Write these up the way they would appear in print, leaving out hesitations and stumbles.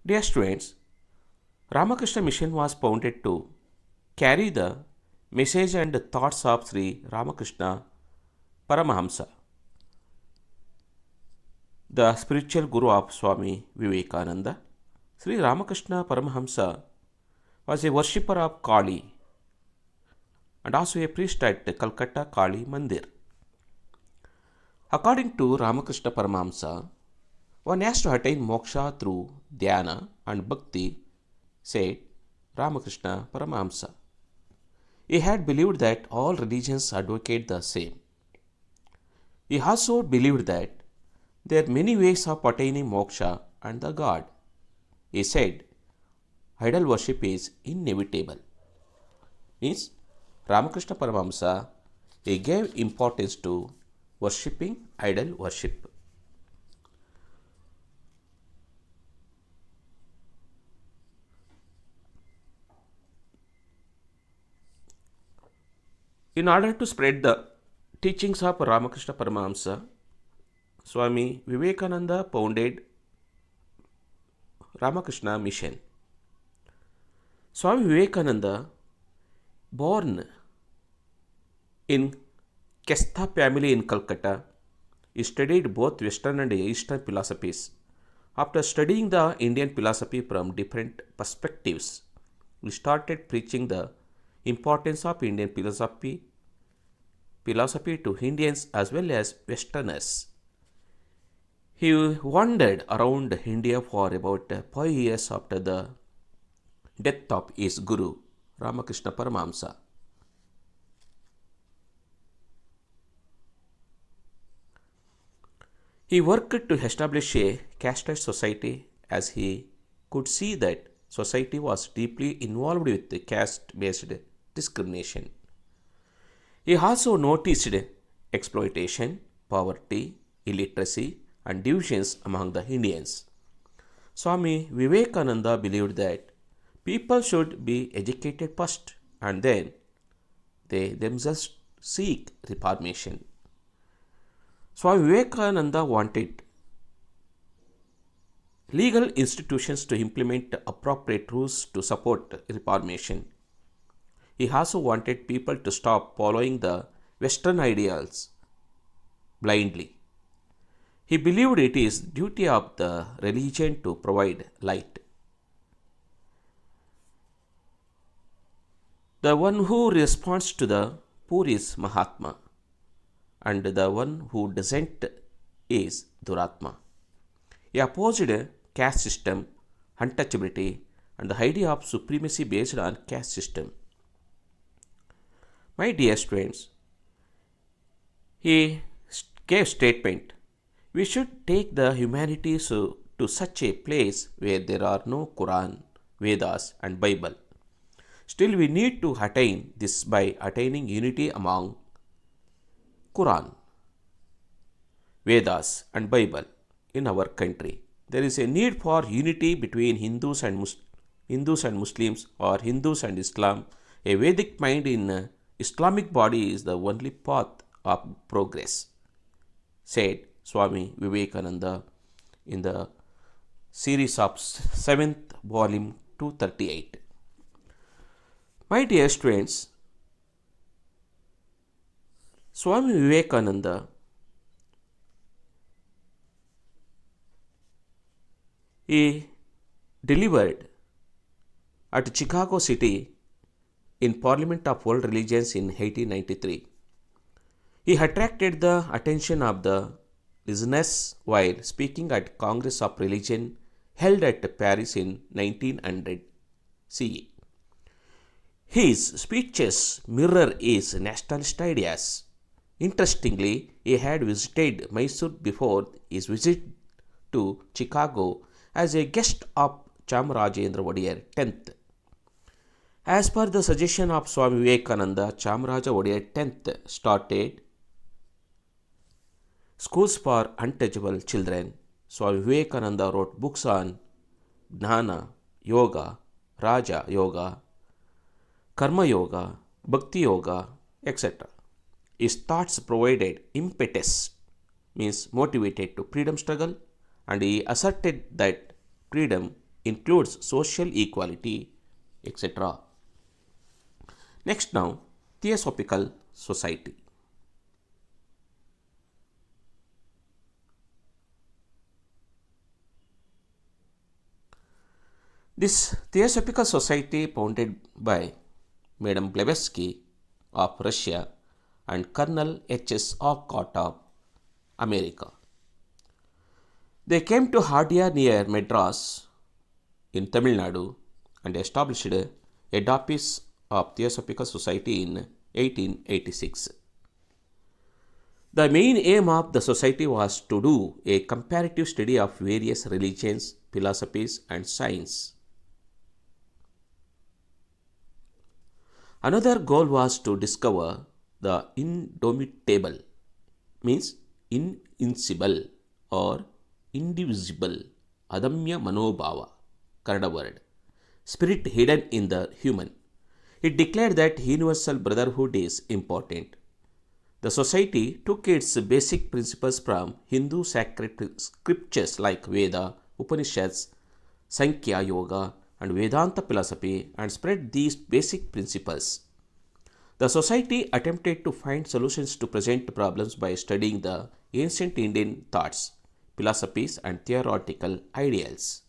Dear students, Ramakrishna Mission was founded to carry the message and thoughts of Sri Ramakrishna Paramahamsa, the spiritual guru of Swami Vivekananda. Sri Ramakrishna Paramahamsa was a worshipper of Kali and also a priest at Calcutta Kali Mandir. According to Ramakrishna Paramahamsa, one has to attain moksha through dhyana and bhakti, said Ramakrishna Paramahamsa. He had believed that all religions advocate the same. He also believed that there are many ways of attaining moksha and the God. He said, idol worship is inevitable. Means Ramakrishna Paramahamsa, he gave importance to worshipping idol worship. In order to spread the teachings of Ramakrishna Paramahamsa, Swami Vivekananda founded Ramakrishna Mission. Swami Vivekananda, born in Kestha family in Calcutta, he studied both Western and Eastern philosophies. After studying the Indian philosophy from different perspectives, he started preaching the importance of Indian philosophy to Indians as well as Westerners. He wandered around India for about 5 years after the death of his guru, Ramakrishna Paramahamsa. He worked to establish a caste society as he could see that society was deeply involved with caste-based discrimination. He also noticed exploitation, poverty, illiteracy, and divisions among the Indians. Swami Vivekananda believed that people should be educated first and then they themselves seek reformation. Swami Vivekananda wanted legal institutions to implement appropriate rules to support reformation. He also wanted people to stop following the Western ideals blindly. He believed it is duty of the religion to provide light. The one who responds to the poor is Mahatma, and the one who doesn't is Duratma. He opposed caste system, untouchability, and the idea of supremacy based on caste system. My dear students, he gave statement, we should take the humanity to such a place where there are no Quran, Vedas and Bible. Still we need to attain this by attaining unity among Quran, Vedas and Bible in our country. There is a need for unity between Hindus and Muslims or Hindus and Islam. A Vedic mind in Islamic body is the only path of progress, said Swami Vivekananda in the series of 7th volume 238. My dear students, Swami Vivekananda he delivered at Chicago City in Parliament of World Religions in 1893. He attracted the attention of the listeners while speaking at Congress of Religion held at Paris in 1900 CE. His speeches mirror his nationalist ideas. Interestingly, he had visited Mysore before his visit to Chicago as a guest of Chamarajendra Wadiyar 10th. As per the suggestion of Swami Vivekananda, Chamaraja Wadiyar 10th started schools for untouchable children. Swami Vivekananda wrote books on Jnana, Yoga, Raja Yoga, Karma Yoga, Bhakti Yoga, etc. His thoughts provided impetus, means motivated to freedom struggle, and he asserted that freedom includes social equality, etc. Next now, Theosophical Society. This Theosophical Society, founded by Madame Blavatsky of Russia and Colonel H.S. Alcott of America. They came to Hadia near Madras in Tamil Nadu and established a office of Theosophical Society in 1886. The main aim of the society was to do a comparative study of various religions, philosophies, and science. Another goal was to discover the indomitable, means invincible or indivisible, adamya manobhava, Kannada word, spirit hidden in the human. It declared that universal brotherhood is important. The society took its basic principles from Hindu sacred scriptures like Veda, Upanishads, Sankhya Yoga, and Vedanta philosophy and spread these basic principles. The society attempted to find solutions to present problems by studying the ancient Indian thoughts, philosophies, and theoretical ideals.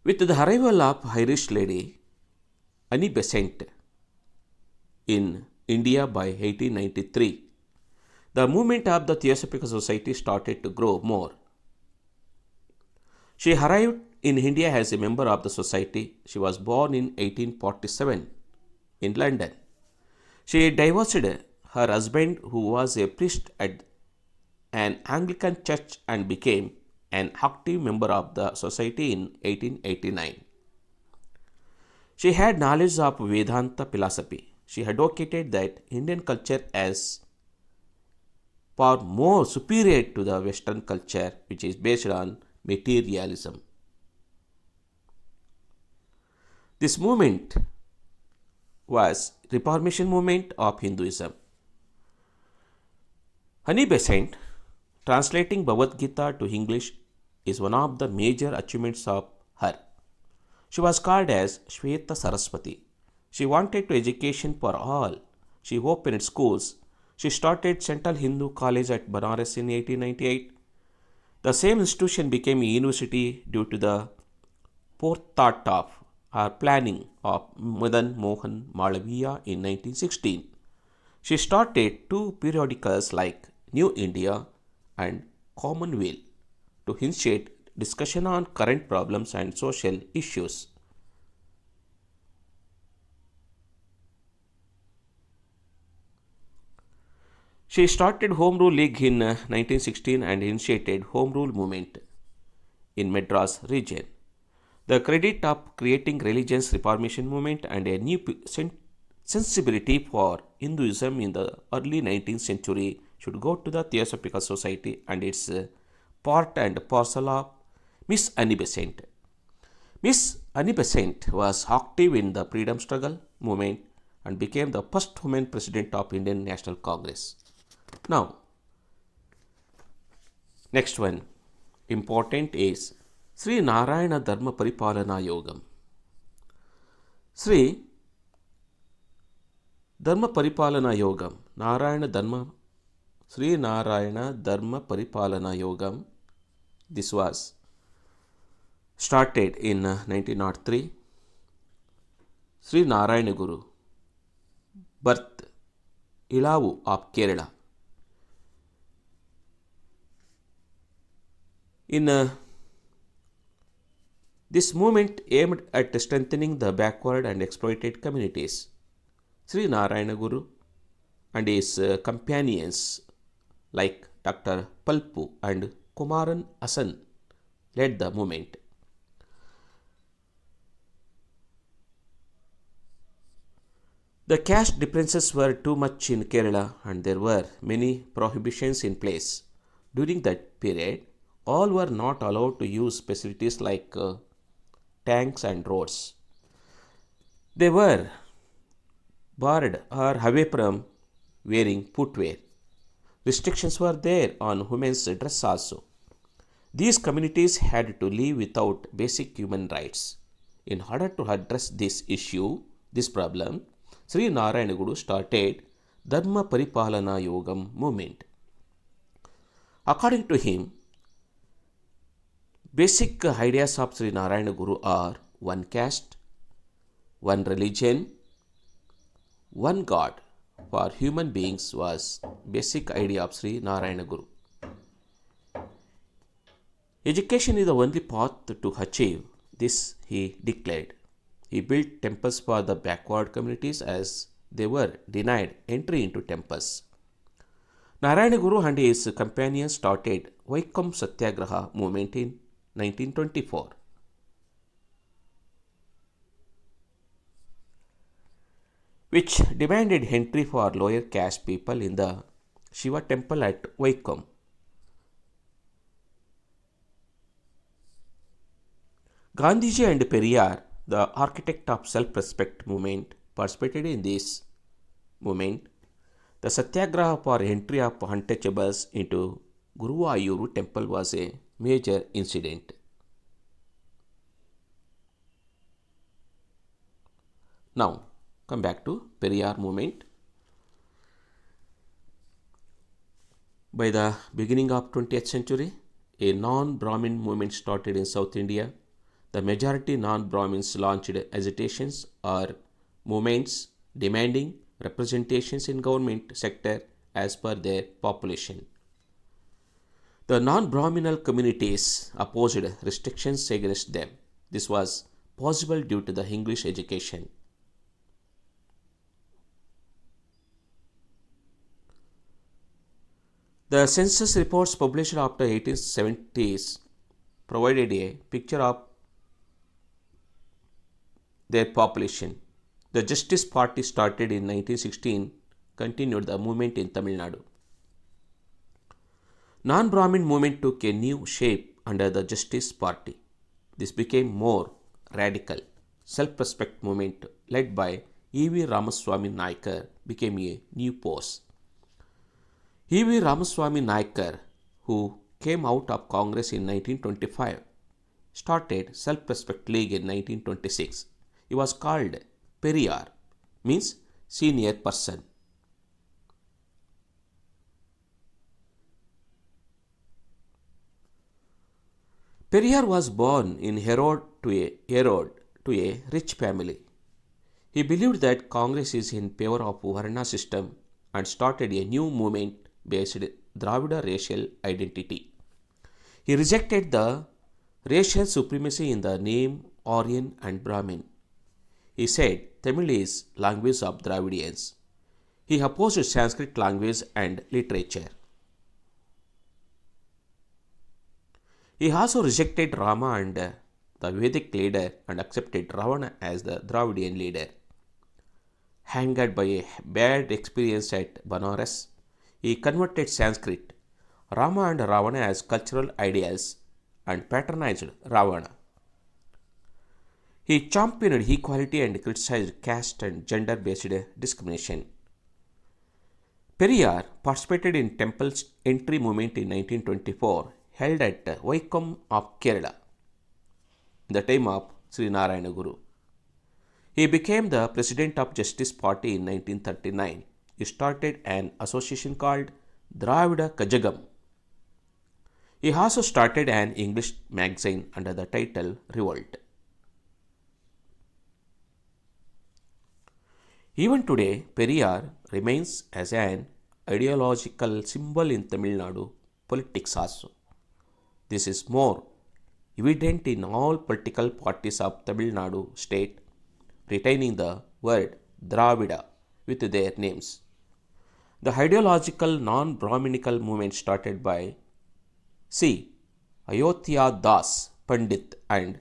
With the arrival of Irish lady Annie Besant in India by 1893, the movement of the Theosophical Society started to grow more. She arrived in India as a member of the society. She was born in 1847 in London. She divorced her husband, who was a priest at an Anglican church, and became an active member of the society in 1889. She had knowledge of Vedanta philosophy. She advocated that Indian culture as far more superior to the Western culture, which is based on materialism. This movement was Reformation movement of Hinduism. Annie Besant, translating Bhagavad Gita to English, is one of the major achievements of her. She was called as Shweta Saraswati. She wanted to education for all. She opened schools. She started Central Hindu College at Banaras in 1898. The same institution became a university due to the forethought of or planning of Madan Mohan Malaviya in 1916. She started two periodicals like New India and Commonweal to initiate discussion on current problems and social issues. She started Home Rule League in 1916 and initiated Home Rule movement in Madras region. The credit of creating religious reformation movement and a new sensibility for Hinduism in the early 19th century should go to the Theosophical Society and its part and parcel of Miss Annie Besant. Miss Annie Besant was active in the freedom struggle movement and became the first woman president of Indian National Congress. Now, next one important is Sri Narayana Dharma Paripalana Yogam. Sri Dharma Paripalana Yogam, Sri Narayana Dharma Paripalana Yogam. This was started in 1903. Sri Narayana Guru, birth Ilavu of Kerala. In this movement aimed at strengthening the backward and exploited communities. Sri Narayana Guru and his companions like Dr. Palpu and Kumaran Asan led the movement. The caste differences were too much in Kerala and there were many prohibitions in place. During that period, all were not allowed to use facilities like tanks and roads. They were barred or away from wearing footwear. Restrictions were there on women's dress also. These communities had to live without basic human rights. In order to address this issue, this problem, Sri Narayana Guru started Dharma Paripalana Yogam movement. According to him, basic ideas of Sri Narayana Guru are one caste, one religion, one God for human beings was basic idea of Sri Narayana Guru. Education is the only path to achieve this, he declared. He built temples for the backward communities as they were denied entry into temples. Narayana Guru and his companions started Vaikom Satyagraha movement in 1924. Which demanded entry for lower caste people in the Shiva temple at Vaikom. Gandhiji and Periyar, the architect of self-respect movement, participated in this movement. The Satyagraha for entry of untouchables into Guruvayuru temple was a major incident. Now, come back to Periyar movement. By the beginning of 20th century, a non-Brahmin movement started in South India. The majority non-Brahmins launched agitations or movements demanding representations in government sector as per their population. The non-Brahminal communities opposed restrictions against them. This was possible due to the English education. The census reports published after 1870s provided a picture of their population. The Justice Party started in 1916, continued the movement in Tamil Nadu. Non-Brahmin movement took a new shape under the Justice Party. This became more radical. Self-respect movement led by E.V. Ramaswamy Naikar became a new force. E.V. Ramaswamy Naikar, who came out of Congress in 1925, started Self-Respect League in 1926. He was called Periyar, means senior person. Periyar was born in Erode to a rich family. He believed that Congress is in favor of Varna system and started a new movement based Dravida racial identity. He rejected the racial supremacy in the name Aryan and Brahmin. He said Tamil is language of Dravidians. He opposed Sanskrit language and literature. He also rejected Rama and the Vedic leader and accepted Ravana as the Dravidian leader. Angered by a bad experience at Banaras, he converted Sanskrit, Rama and Ravana as cultural ideals and patronized Ravana. He championed equality and criticized caste and gender based discrimination. Periyar participated in Temple's entry movement in 1924 held at Vaikom of Kerala in the time of Sri Narayana Guru. He became the president of Justice Party in 1939. He started an association called Dravida Kajagam. He also started an English magazine under the title Revolt. Even today, Periyar remains as an ideological symbol in Tamil Nadu politics also. This is more evident in all political parties of Tamil Nadu state retaining the word Dravida with their names. The ideological non-Brahminical movement started by C. Ayodhya Das Pandit and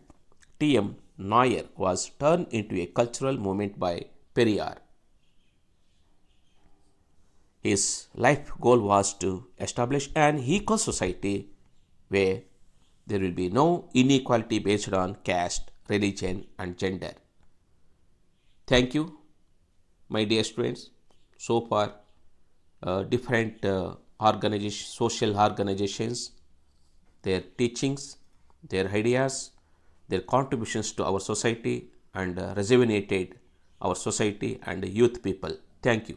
T. M. Nair was turned into a cultural movement by Periyar. His life goal was to establish an equal society where there will be no inequality based on caste, religion, and gender. Thank you, my dear students. So far, different social organizations, their teachings, their ideas, their contributions to our society, and rejuvenated our society and youth people. Thank you.